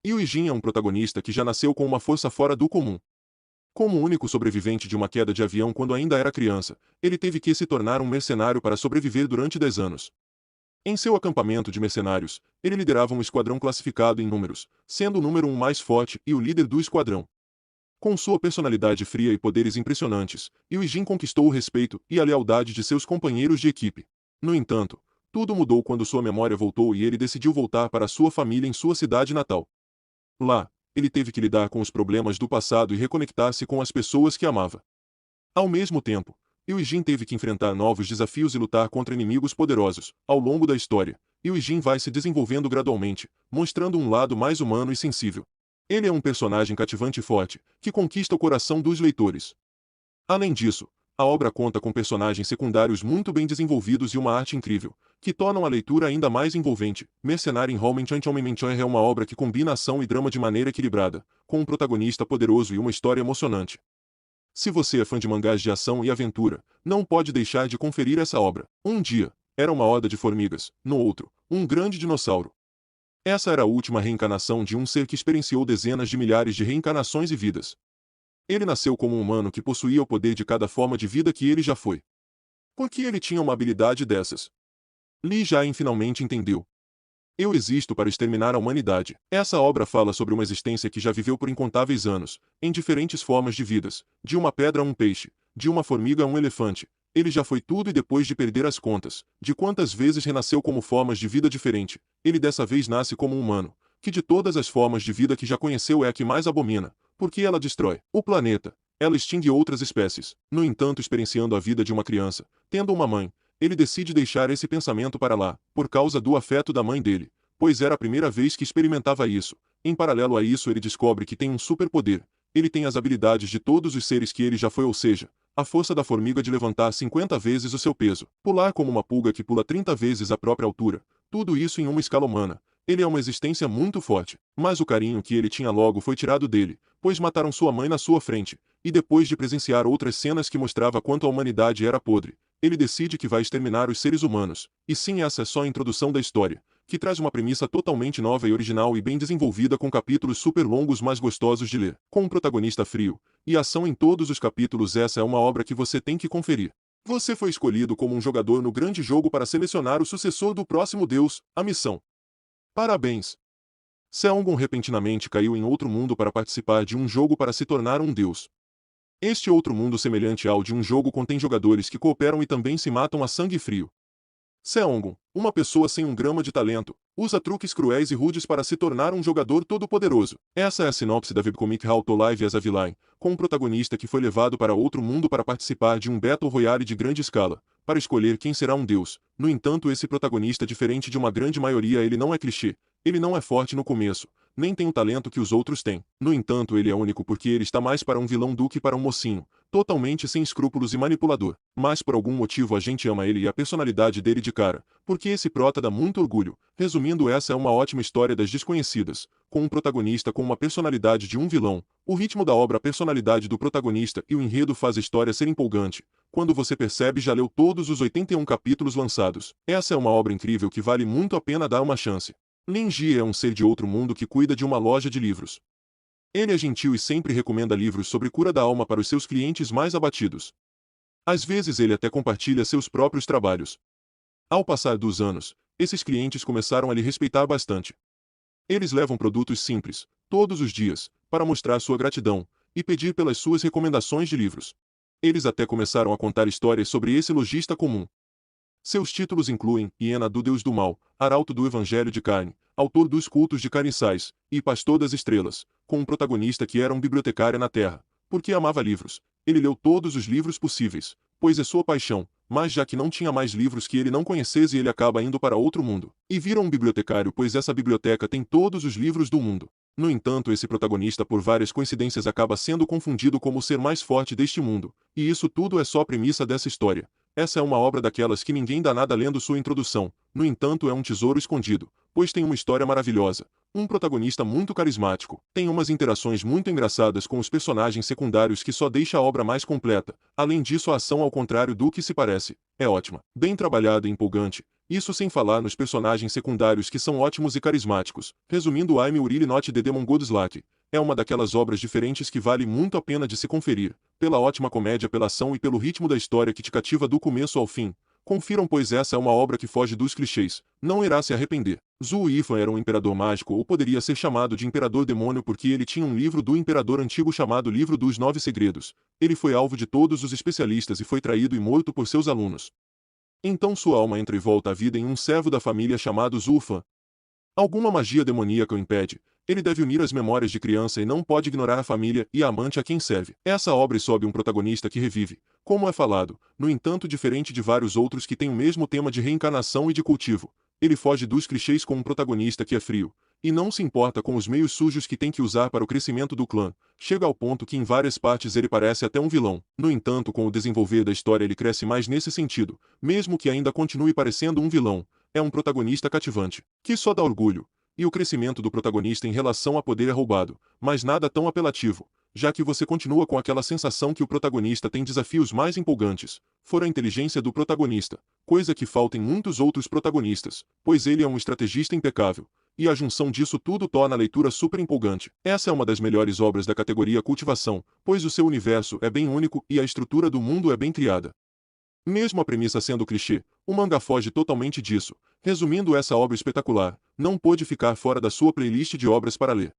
Yu Jin é um protagonista que já nasceu com uma força fora do comum. Como o único sobrevivente de uma queda de avião quando ainda era criança, ele teve que se tornar um mercenário para sobreviver durante 10 anos. Em seu acampamento de mercenários, ele liderava um esquadrão classificado em números, sendo o número 1 mais forte e o líder do esquadrão. Com sua personalidade fria e poderes impressionantes, Yu Jin conquistou o respeito e a lealdade de seus companheiros de equipe. No entanto, tudo mudou quando sua memória voltou e ele decidiu voltar para sua família em sua cidade natal. Lá, ele teve que lidar com os problemas do passado e reconectar-se com as pessoas que amava. Ao mesmo tempo, Yu Jin teve que enfrentar novos desafios e lutar contra inimigos poderosos. Ao longo da história, Yu Jin vai se desenvolvendo gradualmente, mostrando um lado mais humano e sensível. Ele é um personagem cativante e forte, que conquista o coração dos leitores. Além disso, a obra conta com personagens secundários muito bem desenvolvidos e uma arte incrível, que tornam a leitura ainda mais envolvente. Mercenário em Homem-Chan é uma obra que combina ação e drama de maneira equilibrada, com um protagonista poderoso e uma história emocionante. Se você é fã de mangás de ação e aventura, não pode deixar de conferir essa obra. Um dia, era uma horda de formigas, no outro, um grande dinossauro. Essa era a última reencarnação de um ser que experienciou dezenas de milhares de reencarnações e vidas. Ele nasceu como um humano que possuía o poder de cada forma de vida que ele já foi. Por que ele tinha uma habilidade dessas? Lee Jain finalmente entendeu. Eu existo para exterminar a humanidade. Essa obra fala sobre uma existência que já viveu por incontáveis anos, em diferentes formas de vidas, de uma pedra a um peixe, de uma formiga a um elefante. Ele já foi tudo e depois de perder as contas, de quantas vezes renasceu como formas de vida diferente, ele dessa vez nasce como um humano, que de todas as formas de vida que já conheceu é a que mais abomina, porque ela destrói o planeta, ela extingue outras espécies. No entanto, experienciando a vida de uma criança, tendo uma mãe, ele decide deixar esse pensamento para lá, por causa do afeto da mãe dele, pois era a primeira vez que experimentava isso. Em paralelo a isso, ele descobre que tem um superpoder. Ele tem as habilidades de todos os seres que ele já foi, ou seja, a força da formiga de levantar 50 vezes o seu peso, pular como uma pulga que pula 30 vezes a própria altura, tudo isso em uma escala humana. Ele é uma existência muito forte, mas o carinho que ele tinha logo foi tirado dele, pois mataram sua mãe na sua frente, e depois de presenciar outras cenas que mostrava quanto a humanidade era podre, ele decide que vai exterminar os seres humanos. E sim, essa é só a introdução da história, que traz uma premissa totalmente nova e original e bem desenvolvida com capítulos super longos mas gostosos de ler, com um protagonista frio, e ação em todos os capítulos. Essa é uma obra que você tem que conferir. Você foi escolhido como um jogador no grande jogo para selecionar o sucessor do próximo deus, a missão. Parabéns! Seongon repentinamente caiu em outro mundo para participar de um jogo para se tornar um deus. Este outro mundo, semelhante ao de um jogo, contém jogadores que cooperam e também se matam a sangue frio. Seongon, uma pessoa sem um grama de talento, usa truques cruéis e rudes para se tornar um jogador todo-poderoso. Essa é a sinopse da webcomic How to Live as a Villain, com um protagonista que foi levado para outro mundo para participar de um Battle Royale de grande escala, para escolher quem será um deus. No entanto, esse protagonista, diferente de uma grande maioria, ele não é clichê, ele não é forte no começo, nem tem o talento que os outros têm. No entanto, ele é único porque ele está mais para um vilão do que para um mocinho, totalmente sem escrúpulos e manipulador. Mas por algum motivo a gente ama ele e a personalidade dele de cara, porque esse prota dá muito orgulho. Resumindo, essa é uma ótima história das desconhecidas, com um protagonista com uma personalidade de um vilão. O ritmo da obra, a personalidade do protagonista e o enredo faz a história ser empolgante. Quando você percebe, já leu todos os 81 capítulos lançados. Essa é uma obra incrível que vale muito a pena dar uma chance. Lin Ji é um ser de outro mundo que cuida de uma loja de livros. Ele é gentil e sempre recomenda livros sobre cura da alma para os seus clientes mais abatidos. Às vezes ele até compartilha seus próprios trabalhos. Ao passar dos anos, esses clientes começaram a lhe respeitar bastante. Eles levam produtos simples, todos os dias, para mostrar sua gratidão e pedir pelas suas recomendações de livros. Eles até começaram a contar histórias sobre esse lojista comum. Seus títulos incluem Hiena do Deus do Mal, Arauto do Evangelho de Carne, Autor dos Cultos de Carniçais, e Pastor das Estrelas, com um protagonista que era um bibliotecário na Terra. Porque amava livros, ele leu todos os livros possíveis, pois é sua paixão, mas já que não tinha mais livros que ele não conhecesse, ele acaba indo para outro mundo. E vira um bibliotecário, pois essa biblioteca tem todos os livros do mundo. No entanto, esse protagonista, por várias coincidências, acaba sendo confundido como o ser mais forte deste mundo, e isso tudo é só a premissa dessa história. Essa é uma obra daquelas que ninguém dá nada lendo sua introdução. No entanto, é um tesouro escondido, pois tem uma história maravilhosa, um protagonista muito carismático, tem umas interações muito engraçadas com os personagens secundários que só deixa a obra mais completa. Além disso, a ação, ao contrário do que se parece, é ótima, bem trabalhada e empolgante. Isso sem falar nos personagens secundários que são ótimos e carismáticos. Resumindo, I'm really not the demon good slack. É uma daquelas obras diferentes que vale muito a pena de se conferir, pela ótima comédia, pela ação e pelo ritmo da história que te cativa do começo ao fim. Confiram, pois essa é uma obra que foge dos clichês, não irá se arrepender. Zhu Yifan era um imperador mágico, ou poderia ser chamado de imperador demônio porque ele tinha um livro do imperador antigo chamado Livro dos Nove Segredos. Ele foi alvo de todos os especialistas e foi traído e morto por seus alunos. Então sua alma entra e volta à vida em um servo da família chamado Zhu Fan. Alguma magia demoníaca o impede. Ele deve unir as memórias de criança e não pode ignorar a família e a amante a quem serve. Essa obra sobe um protagonista que revive, como é falado, no entanto diferente de vários outros que têm o mesmo tema de reencarnação e de cultivo. Ele foge dos clichês com um protagonista que é frio, e não se importa com os meios sujos que tem que usar para o crescimento do clã. Chega ao ponto que em várias partes ele parece até um vilão. No entanto, com o desenvolver da história ele cresce mais nesse sentido, mesmo que ainda continue parecendo um vilão. É um protagonista cativante, que só dá orgulho, e o crescimento do protagonista em relação a poder é roubado, mas nada tão apelativo, já que você continua com aquela sensação que o protagonista tem desafios mais empolgantes, fora a inteligência do protagonista, coisa que falta em muitos outros protagonistas, pois ele é um estrategista impecável, e a junção disso tudo torna a leitura super empolgante. Essa é uma das melhores obras da categoria cultivação, pois o seu universo é bem único e a estrutura do mundo é bem criada. Mesmo a premissa sendo clichê, o mangá foge totalmente disso. Resumindo, essa obra espetacular não pôde ficar fora da sua playlist de obras para ler.